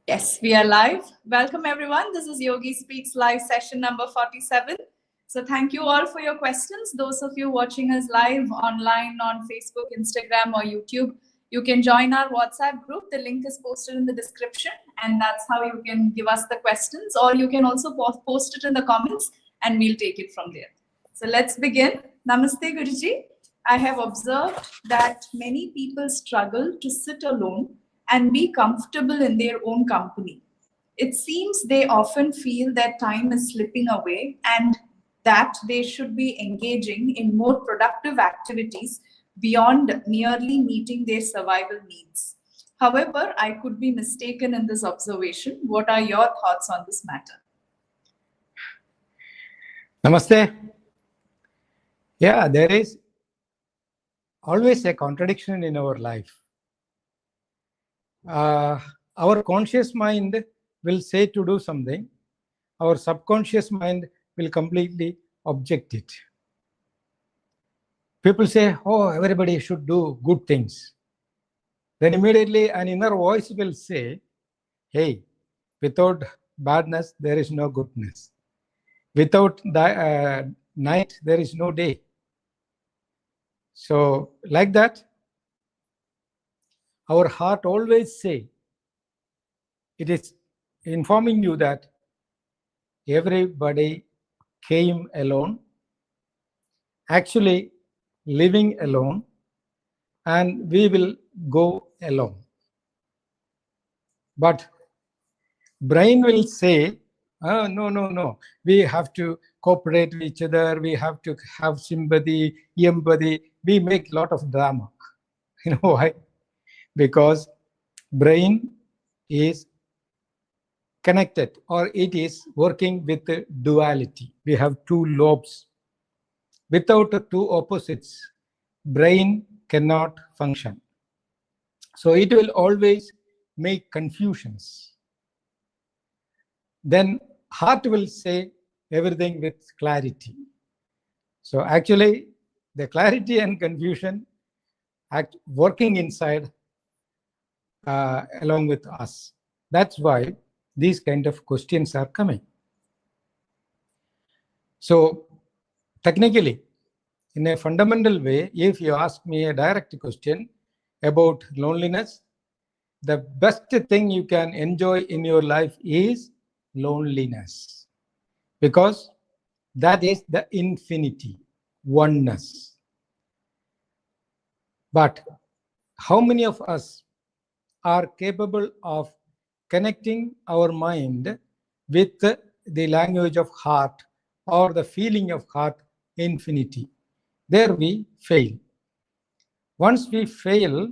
Yes, we are live. Welcome everyone. This is Yogi Speaks live session number 47. So thank you all for your questions. Those of you watching us live online on Facebook, Instagram or YouTube, you can join our WhatsApp group. The link is posted in the description and that's how you can give us the questions, or you can also post it in the comments and we'll take it from there. So let's begin. Namaste Guruji. I have observed that many people struggle to sit alone and be comfortable in their own company. It seems they often feel that time is slipping away and that they should be engaging in more productive activities beyond merely meeting their survival needs. However, I could be mistaken in this observation. What are your thoughts on this matter? Namaste. Yeah, there is always a contradiction in our life. Our conscious mind will say to do something, our subconscious mind will completely object it. People say, oh, everybody should do good things. Then immediately an inner voice will say, hey, without badness, there is no goodness. Without night, there is no day. So like that, our heart always say, it is informing you that everybody came alone, actually living alone, and we will go alone. But brain will say, oh, no, we have to cooperate with each other, we have to have sympathy, empathy. We make a lot of drama. You know why? Because brain is connected, or it is working with the duality. We have two lobes. Without the two opposites, brain cannot function. So it will always make confusions. Then heart will say everything with clarity. So actually, the clarity and confusion working inside along with us. That's why these kind of questions are coming. So technically, in a fundamental way, if you ask me a direct question about loneliness, the best thing you can enjoy in your life is loneliness, because that is the infinity, oneness. But how many of us are capable of connecting our mind with the language of heart or the feeling of heart, infinity? There we fail. Once we fail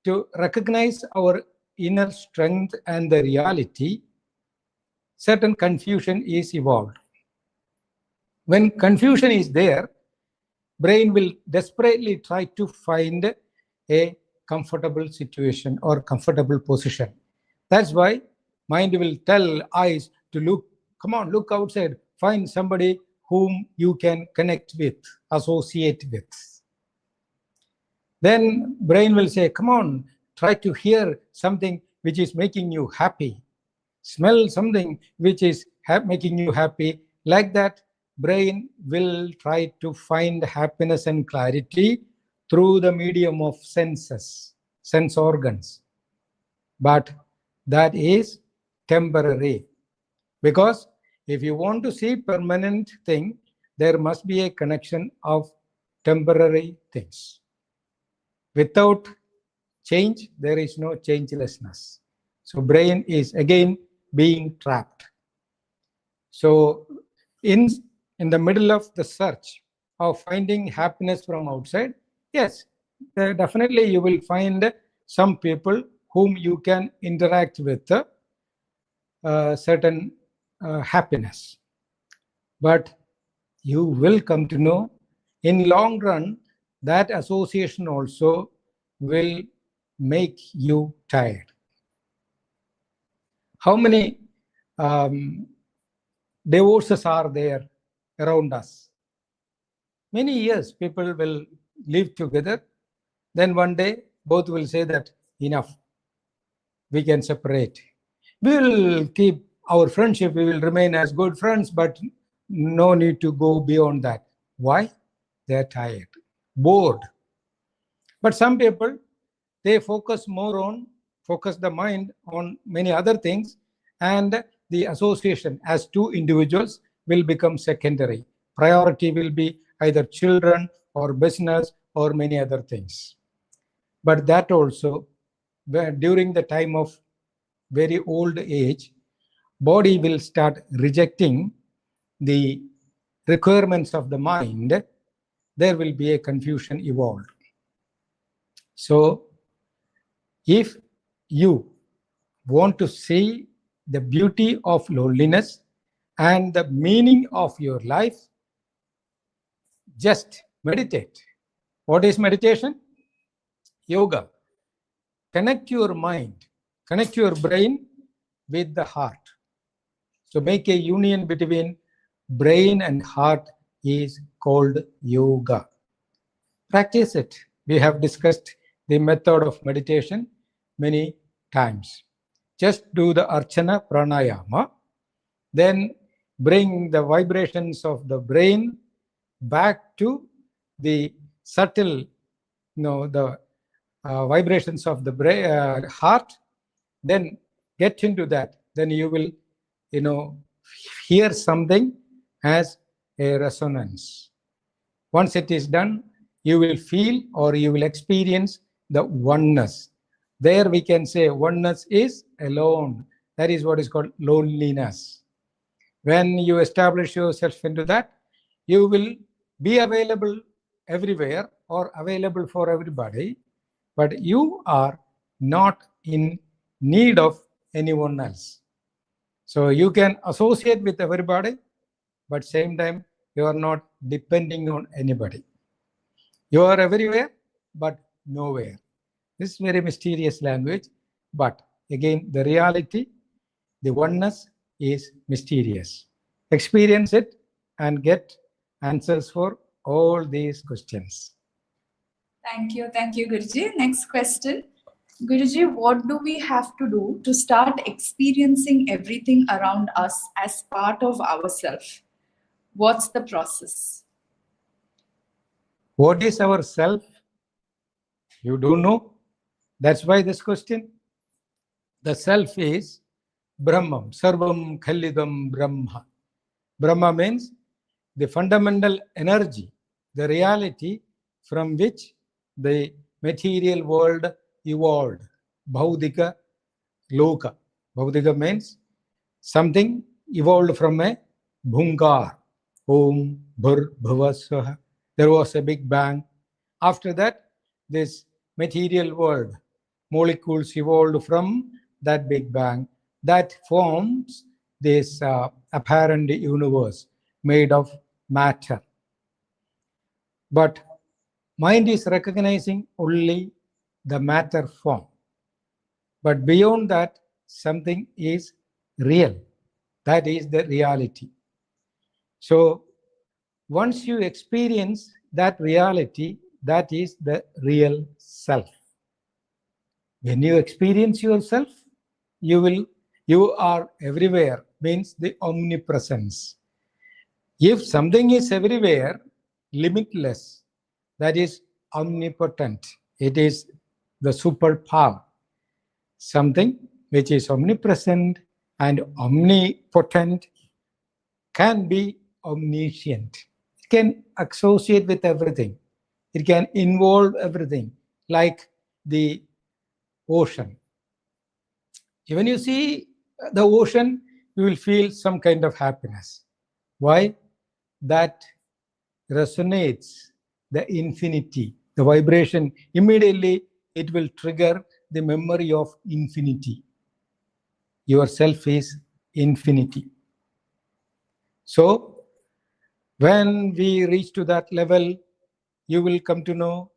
to recognize our inner strength and the reality, certain confusion is evolved. When confusion is there, brain will desperately try to find a comfortable situation or comfortable position. That's why mind will tell eyes to look, come on, look outside, find somebody whom you can connect with, associate with. Then brain will say, come on, try to hear something which is making you happy. Smell something which is making you happy. Like that, brain will try to find happiness and clarity through the medium of senses, sense organs. But that is temporary. Because if you want to see permanent thing, there must be a connection of temporary things. Without change, there is no changelessness. So brain is again being trapped. So in the middle of the search of finding happiness from outside, yes, definitely you will find some people whom you can interact with certain happiness. But you will come to know in long run that association also will make you tired. How many divorces are there around us? Many years people will live together. Then one day both will say that enough, we can separate. We'll keep our friendship, we will remain as good friends, but no need to go beyond that. Why? They're tired, bored. But some people, they focus the mind on many other things, and the association as two individuals will become secondary. Priority will be either children or business or many other things. But that also, during the time of very old age, body will start rejecting the requirements of the mind. There will be a confusion evolved. So if you want to see the beauty of loneliness and the meaning of your life, just meditate. What is meditation? Yoga. Connect your mind, connect your brain with the heart. So make a union between brain and heart is called yoga. Practice it. We have discussed the method of meditation many times. Just do the Archana Pranayama, then bring the vibrations of the brain back to the subtle, the vibrations of the brain, heart, then get into that. Then you will, hear something as a resonance. Once it is done, you will feel or you will experience the oneness. There we can say oneness is alone. That is what is called loneliness. When you establish yourself into that, you will be available everywhere or available for everybody, but you are not in need of anyone else. So you can associate with everybody, but same time you are not depending on anybody. You are everywhere, but nowhere. This is very mysterious language, but again, the reality, the oneness is mysterious. Experience it and get answers for all these questions. Thank you, Guruji. Next question. Guruji, what do we have to do to start experiencing everything around us as part of ourselves? What's the process? What is our self? You don't know. That's why this question. The self is Brahman, Sarvam Khalidam Brahma. Brahma means the fundamental energy, the reality from which the material world evolved. Bhaudika Loka. Bhaudika means something evolved from a Bhungar. Om Bhur Bhuva Swaha. There was a big bang. After that, this material world, molecules evolved from that big bang. That forms this apparent universe made of matter. But mind is recognizing only the matter form. But beyond that, something is real. That is the reality. So once you experience that reality, that is the real self. When you experience yourself, you are everywhere, means the omnipresence. If something is everywhere, limitless, that is omnipotent. It is the superpower. Something which is omnipresent and omnipotent can be omniscient. It can associate with everything. It can involve everything, like the ocean. When you see the ocean, you will feel some kind of happiness. Why? That resonates the infinity, the vibration. Immediately, it will trigger the memory of infinity. Yourself is infinity. So, when we reach to that level, you will come to know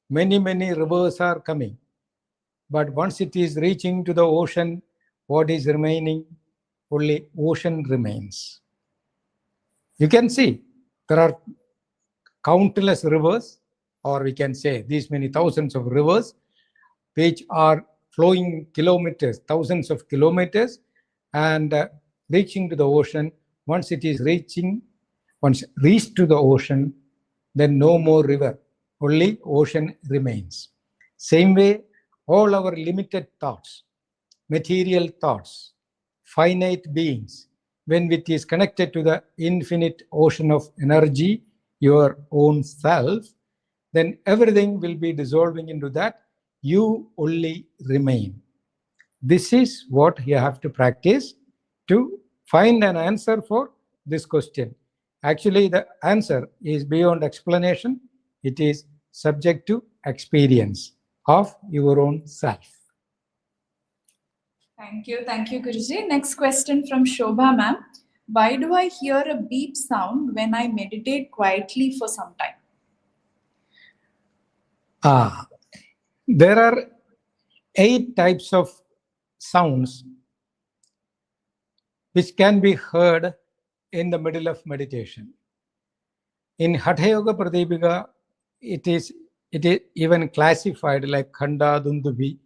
many rivers are coming. But once it is reaching to the ocean, what is remaining? Only ocean remains. You can see there are countless rivers, or we can say these many thousands of rivers, which are flowing kilometers, thousands of kilometers, and reaching to the ocean. Once reached to the ocean, then no more river, only ocean remains. Same way, all our limited thoughts, material thoughts, finite beings, when it is connected to the infinite ocean of energy, your own self, then everything will be dissolving into that. You only remain. This is what you have to practice to find an answer for this question. Actually, the answer is beyond explanation. It is subject to experience of your own self. Thank you, Guruji. Next question from Shobha ma'am. Why do I hear a beep sound when I meditate quietly for some time? There are 8 types of sounds which can be heard in the middle of meditation. In Hatha Yoga Pradipika, it is even classified like Khanda Dundubi.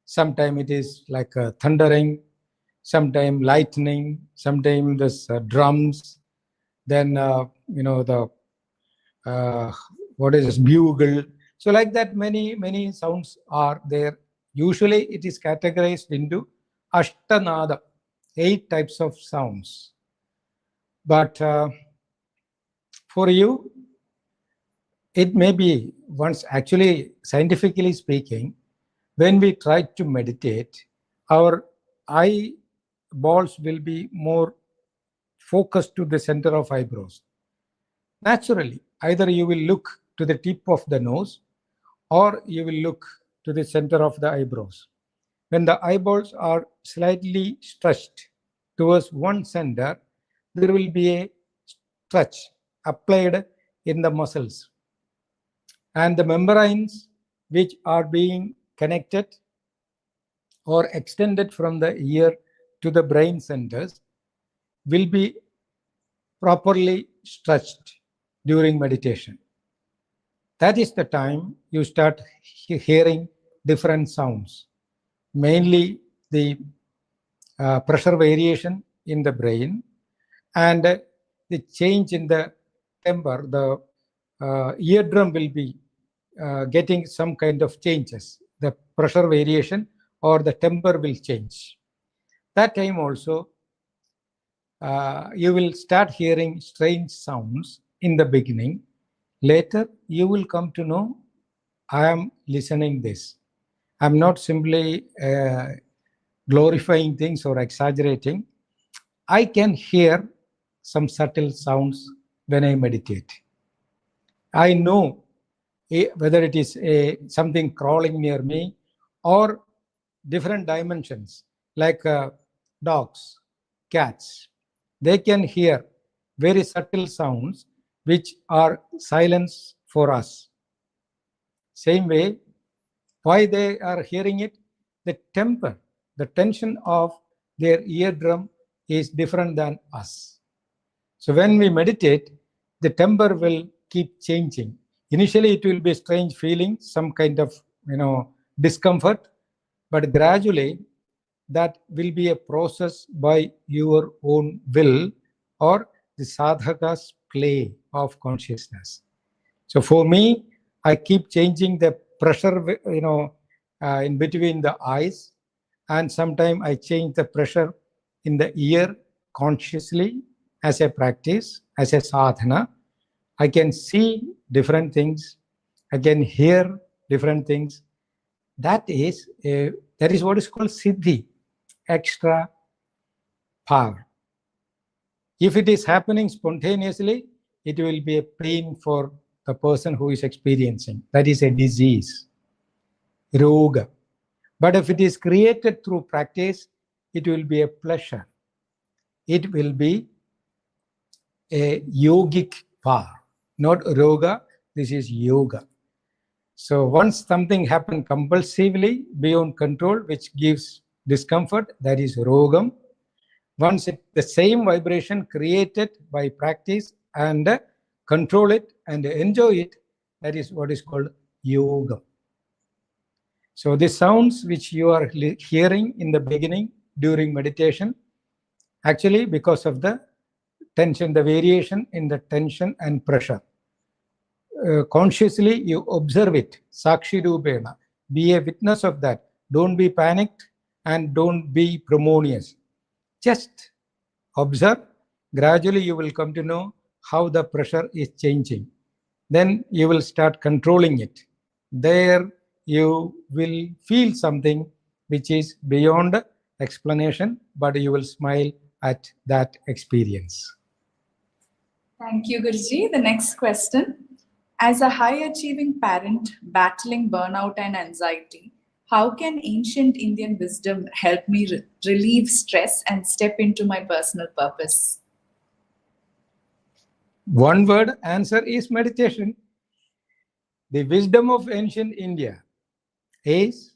Sometimes it is like thundering, sometimes lightning, sometimes this drums, then the what is this, bugle. So like that, many sounds are there. Usually it is categorized into Ashtanada, 8 types of sounds. But for you, it may be, once actually scientifically speaking, when we try to meditate, our eyeballs will be more focused to the center of eyebrows. Naturally, either you will look to the tip of the nose or you will look to the center of the eyebrows. When the eyeballs are slightly stretched towards one center, there will be a stretch applied in the muscles. And the membranes which are being connected or extended from the ear to the brain centers will be properly stretched during meditation. That is the time you start hearing different sounds, mainly the pressure variation in the brain and the change in the temper. The eardrum will be getting some kind of changes. The pressure variation or the temper will change. That time also, you will start hearing strange sounds in the beginning. Later, you will come to know, I am listening this. I'm not simply glorifying things or exaggerating. I can hear some subtle sounds when I meditate. I know whether it is something crawling near me or different dimensions like dogs, cats. They can hear very subtle sounds which are silence for us. Same way, why they are hearing it? The temper, the tension of their eardrum is different than us. So when we meditate, the temper will keep changing. Initially, it will be a strange feeling, some kind of discomfort, but gradually that will be a process by your own will or the sadhaka's play of consciousness. So for me, I keep changing the pressure, in between the eyes, and sometimes I change the pressure in the ear consciously as a practice, as a sadhana. I can see different things. I can hear different things. That is what is called siddhi, extra power. If it is happening spontaneously, it will be a pain for the person who is experiencing. That is a disease, roga. But if it is created through practice, it will be a pleasure. It will be a yogic power, not roga. This is yoga. So once something happens compulsively beyond control, which gives discomfort, that is rogam. Once the same vibration created by practice and control it and enjoy it, that is what is called yoga. So the sounds which you are hearing in the beginning during meditation, Actually, because of the tension, the variation in the tension and pressure. Consciously, you observe it. Sakshi Rupena. Be a witness of that. Don't be panicked and don't be promonious. Just observe. Gradually, you will come to know how the pressure is changing. Then you will start controlling it. There you will feel something which is beyond explanation, but you will smile at that experience. Thank you, Guruji. The next question. As a high-achieving parent battling burnout and anxiety, how can ancient Indian wisdom help me relieve stress and step into my personal purpose? One word answer is meditation. The wisdom of ancient India is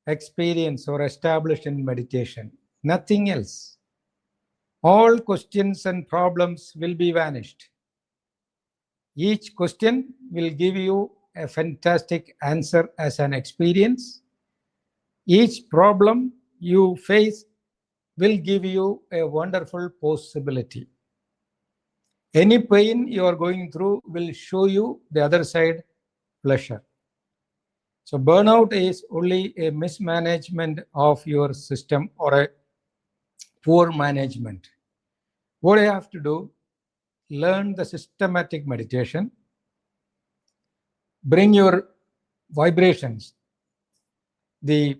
experience or established in meditation. Nothing else. All questions and problems will be vanished. Each question will give you a fantastic answer as an experience. Each problem you face will give you a wonderful possibility. Any pain you are going through will show you the other side, pleasure. So burnout is only a mismanagement of your system or a poor management. What you have to do, learn the systematic meditation, bring your vibrations, the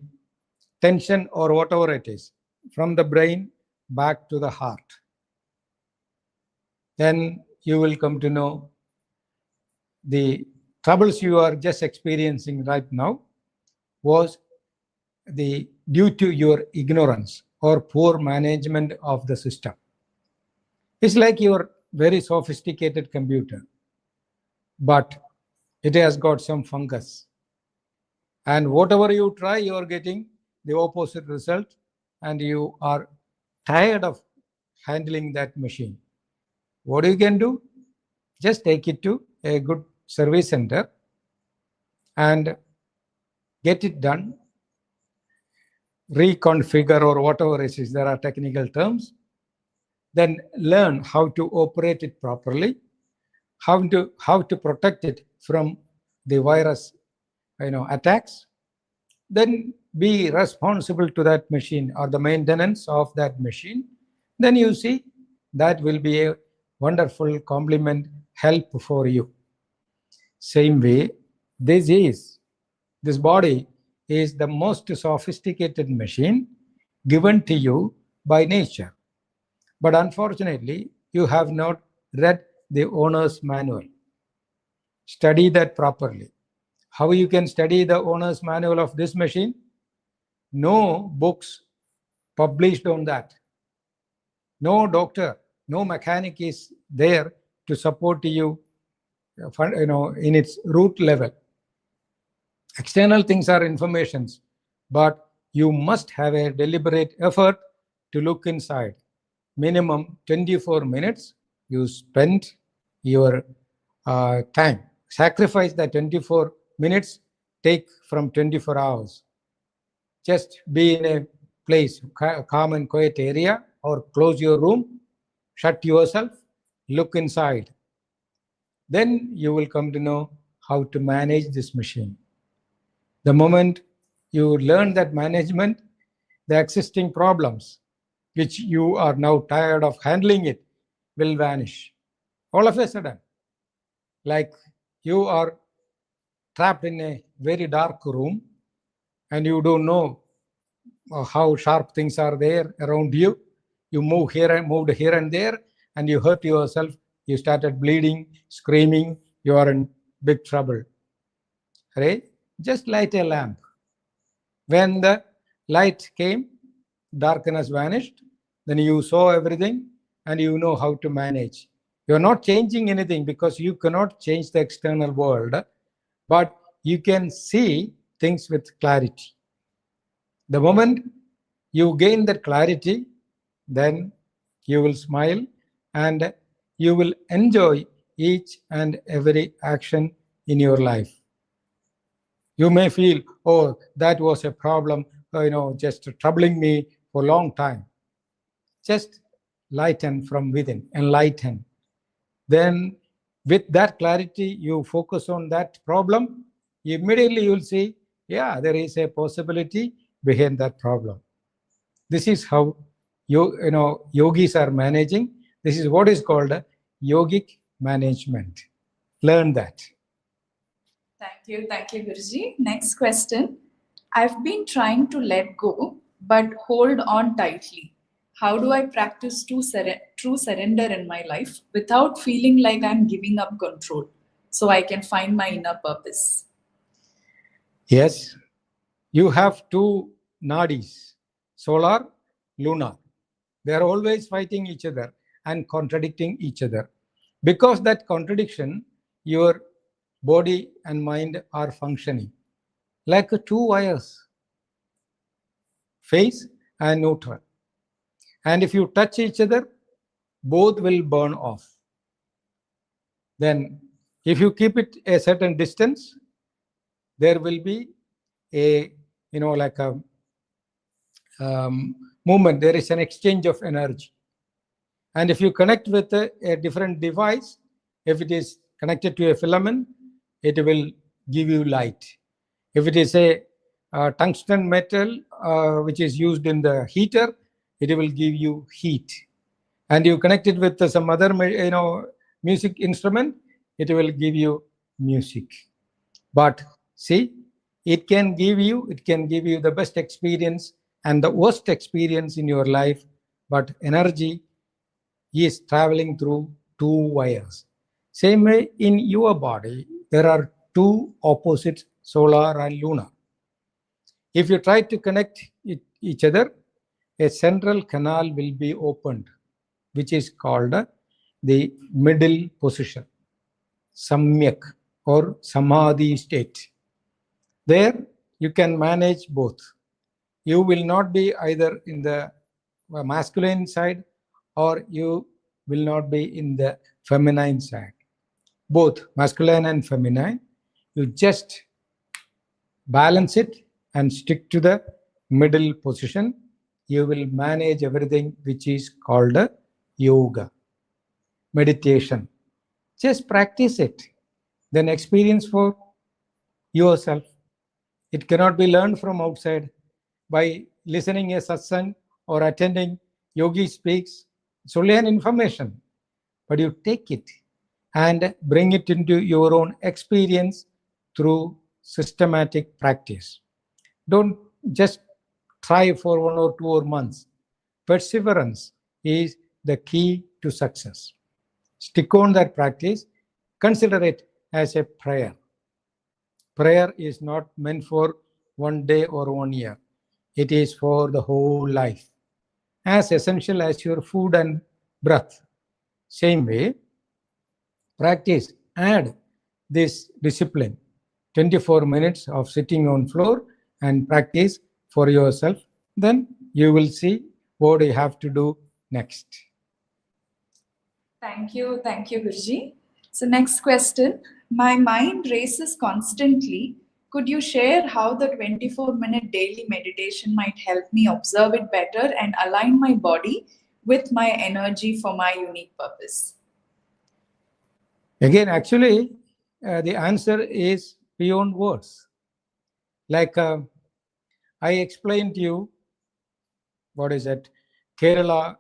tension or whatever it is, from the brain back to the heart. Then you will come to know the troubles you are just experiencing right now was due to your ignorance or poor management of the system. It's like your very sophisticated computer, but it has got some fungus. And whatever you try, you are getting the opposite result, and you are tired of handling that machine. What you can do? Just take it to a good service center and get it done, reconfigure or whatever it is, there are technical terms. Then learn how to operate it properly, how to protect it from the virus attacks. Then be responsible to that machine or the maintenance of that machine. Then you see that will be a wonderful compliment, help for you. Same way, this body is the most sophisticated machine given to you by nature. But unfortunately, you have not read the owner's manual. Study that properly. How you can study the owner's manual of this machine? No books published on that. No doctor, no mechanic is there to support you, in its root level. External things are informations, but you must have a deliberate effort to look inside. Minimum 24 minutes you spend your time. Sacrifice that 24 minutes, take from 24 hours. Just be in a place, calm and quiet area, or close your room, shut yourself, look inside. Then you will come to know how to manage this machine. The moment you learn that management, the existing problems which you are now tired of handling it will vanish. All of a sudden, like you are trapped in a very dark room and you don't know how sharp things are there around you. You moved here and there, and you hurt yourself. You started bleeding, screaming. You are in big trouble. Right? Just light a lamp. When the light came, darkness vanished. Then you saw everything and you know how to manage. You're not changing anything because you cannot change the external world, but you can see things with clarity. The moment you gain that clarity, then you will smile and you will enjoy each and every action in your life. You may feel, oh, that was a problem, just troubling me for a long time. Just lighten from within, enlighten. Then with that clarity, you focus on that problem, immediately you'll see, yeah, there is a possibility behind that problem. This is how yogis are managing. This is what is called a yogic management. Learn that. Thank you, Guruji. Next question. I've been trying to let go, but hold on tightly. How do I practice true surrender in my life without feeling like I'm giving up control so I can find my inner purpose? Yes, you have two nadis, solar, lunar. They are always fighting each other and contradicting each other. Because that contradiction, your body and mind are functioning like two wires, phase and neutral. And if you touch each other, both will burn off. Then if you keep it a certain distance, there will be a, like a movement. There is an exchange of energy. And if you connect with a different device, if it is connected to a filament, it will give you light. If it is a tungsten metal, which is used in the heater, it will give you heat. And you connect it with some other, music instrument, it will give you music. But see, it can give you the best experience and the worst experience in your life. But energy is traveling through two wires. Same way in your body, there are two opposites, solar and lunar. If you try to connect each other, a central canal will be opened, which is called the middle position, samyak or samadhi state. There you can manage both. You will not be either in the masculine side or you will not be in the feminine side. Both masculine and feminine. You just balance it and stick to the middle position. You will manage everything, which is called yoga, meditation. Just practice it, then experience for yourself. It cannot be learned from outside by listening a satsang or attending Yogi Speaks. It's only an information, but you take it and bring it into your own experience through systematic practice. Don't just try for 1 or 2 months. Perseverance is the key to success. Stick on that practice. Consider it as a prayer. Prayer is not meant for 1 day or 1 year. It is for the whole life, as essential as your food and breath. Same way, practice, add this discipline, 24 minutes of sitting on floor and practice for yourself. Then you will see what you have to do next. Thank you, Guruji. So next question, my mind races constantly. Could you share how the 24-minute daily meditation might help me observe it better and align my body with my energy for my unique purpose? Again, actually, the answer is beyond words. Like I explained to you, what is it? Kerala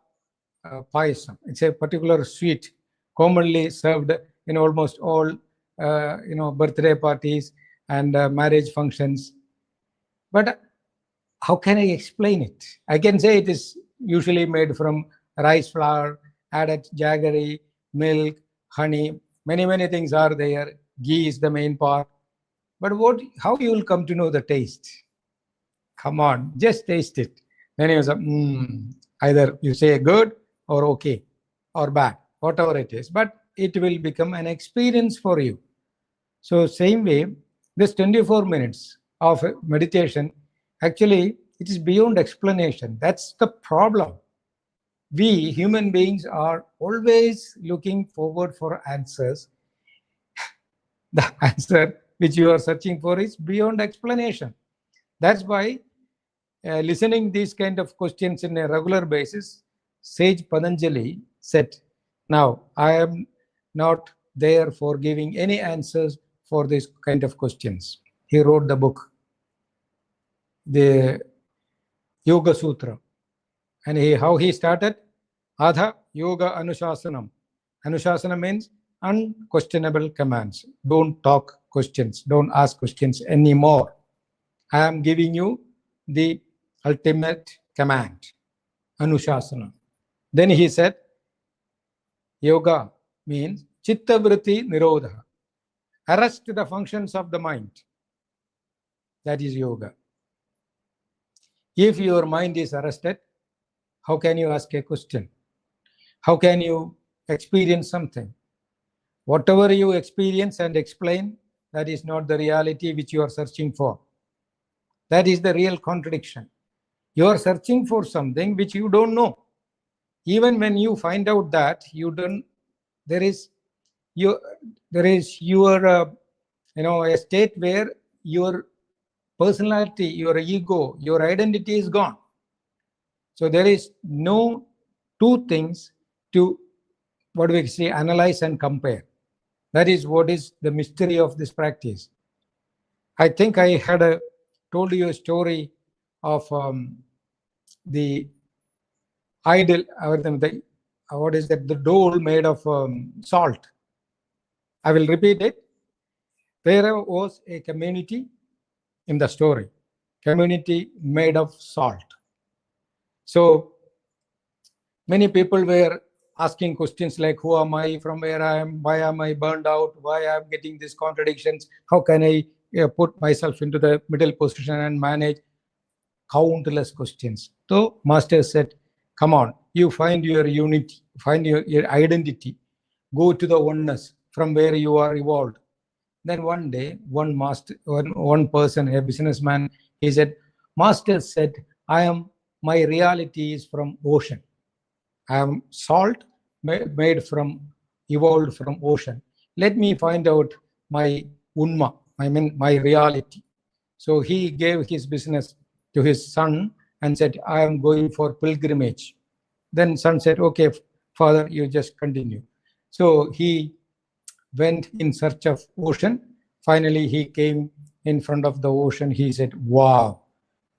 payasam. It's a particular sweet commonly served in almost all birthday parties and marriage functions. But how can I explain it? I can say it is usually made from rice flour, added jaggery, milk, honey. Many things are there. Ghee is the main part. But how you will come to know the taste? Come on, just taste it. Then you say, either you say good or okay or bad, whatever it is. But it will become an experience for you. So same way, this 24 minutes of meditation, actually, it is beyond explanation. That's the problem. We human beings are always looking forward for answers. The answer which you are searching for is beyond explanation. That's why listening these kind of questions in a regular basis sage Patanjali said, now I am not there for giving any answers for this kind of questions. He wrote the book, the Yoga Sutra. And how he started? Adha Yoga Anushasanam. Anushasana means unquestionable commands. Don't talk questions. Don't ask questions anymore. I am giving you the ultimate command, Anushasana. Then he said, yoga means chitta vritti nirodha. Arrest the functions of the mind. That is yoga. If your mind is arrested, how can you ask a question? How can you experience something? Whatever you experience and explain, that is not the reality which you are searching for. That is the real contradiction. You are searching for something which you don't know. Even when you find out that you don't, there is your a state where your personality, your ego, your identity is gone. So there is no two things to, what do we say, analyze and compare. That is what is the mystery of this practice. I think I had told you a story of the idol, or what is that? The doll made of salt. I will repeat it. There was a community in the story, community made of salt. So many people were asking questions like, who am I, from where I am, why am I burned out, why I am getting these contradictions, how can I put myself into the middle position and manage? Countless questions. So Master said, come on, you find your unity, find your identity, go to the oneness from where you are evolved. Then one day, one person, a businessman, he said, Master said, my reality is from ocean. I am salt evolved from ocean. Let me find out my unma, my reality. So he gave his business to his son and said, I am going for pilgrimage. Then son said, okay, father, you just continue. So he went in search of ocean. Finally, he came in front of the ocean. He said, wow,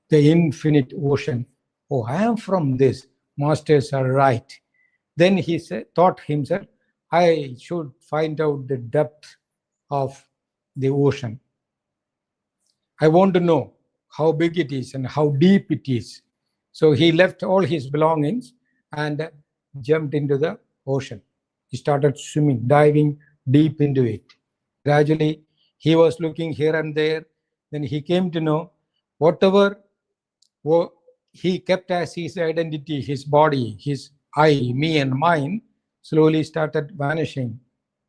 the infinite ocean. Oh, I am from this. Masters are right. Then he thought himself, I should find out the depth of the ocean. I want to know how big it is and how deep it is. So he left all his belongings and jumped into the ocean. He started swimming, diving deep into it. Gradually, he was looking here and there. Then he came to know whatever he kept as his identity, his body, his I, me and mine, slowly started vanishing,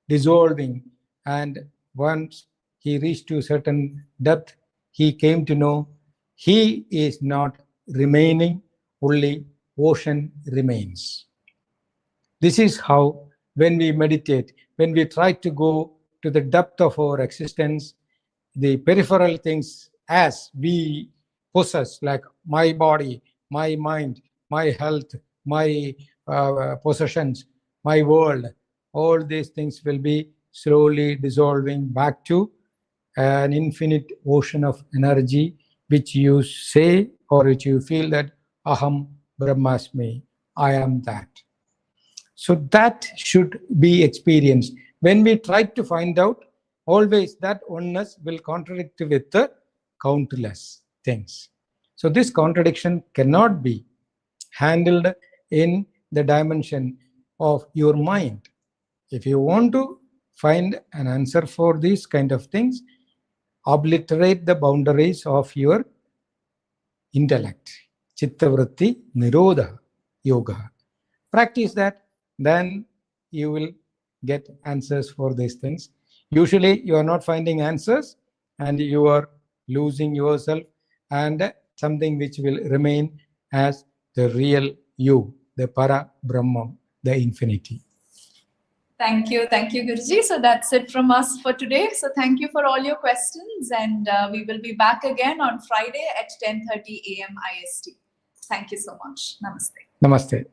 dissolving. And once he reached to a certain depth, he came to know he is not remaining, only ocean remains. This is how, when we meditate, when we try to go to the depth of our existence, the peripheral things as we possess, like my body, my mind, my health, my possessions, my world, all these things will be slowly dissolving back to an infinite ocean of energy, which you say or which you feel that Aham Brahmasmi, I am that. So that should be experienced. When we try to find out, always that oneness will contradict with the countless things. So this contradiction cannot be handled in the dimension of your mind. If you want to find an answer for these kind of things, obliterate the boundaries of your intellect. Chitta vritti nirodha yoga. Practice that, then you will get answers for these things. Usually you are not finding answers and you are losing yourself and something which will remain as the real you, the para Brahman, the infinity. Thank you, Guruji. So that's it from us for today. So thank you for all your questions, and we will be back again on Friday at 10:30 a.m. IST. Thank you so much. Namaste. Namaste.